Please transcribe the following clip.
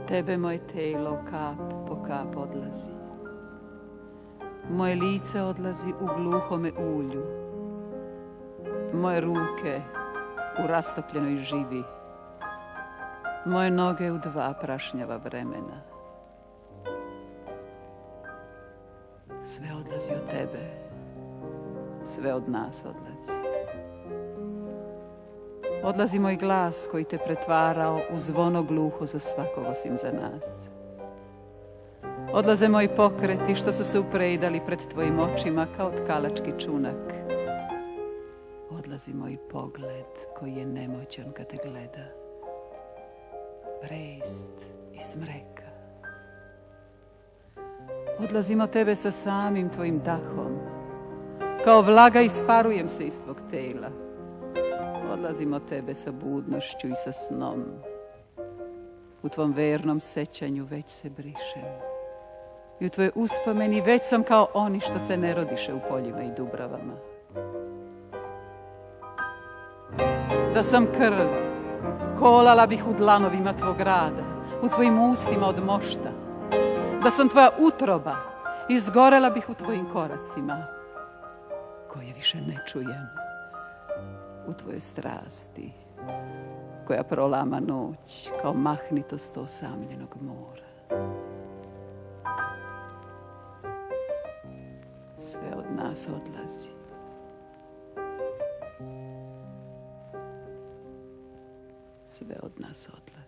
tebe moje telo kap po kap odlazi. Moje lice odlazi u gluhome ulju. Moje ruke u rastopljenoj živi. Moje noge u 2 prašnjava vremena. Sve odlazi od tebe. Sve od nas odlazi. Odlazi moj glas koji te pretvarao u zvono gluho za svakog osim za nas. Odlaze moji pokreti što su se uprejdali pred tvojim očima kao tkalački čunak. Odlazi moj pogled koji je nemoćan kad te gleda. Prest i smreka. Odlazim od tebe sa samim tvojim dahom. Kao vlaga isparujem se iz tvog tela. Odlazim od tebe sa budnošću i sa snom. U tvom vernom sećanju već se brišem. I u tvojoj uspomeni već sam kao oni što se ne rodiše u poljima i dubravama. Da sam krv, kolala bih u dlanovima tvog rada, u tvojim ustima od mošta. Da sam tvoja utroba, izgorela bih u tvojim koracima, koje više ne čujem. U tvojoj strasti, koja prolama noć kao mahnitost osamljenog mora. Sve od nas odlazi. Sve od nas odlazi.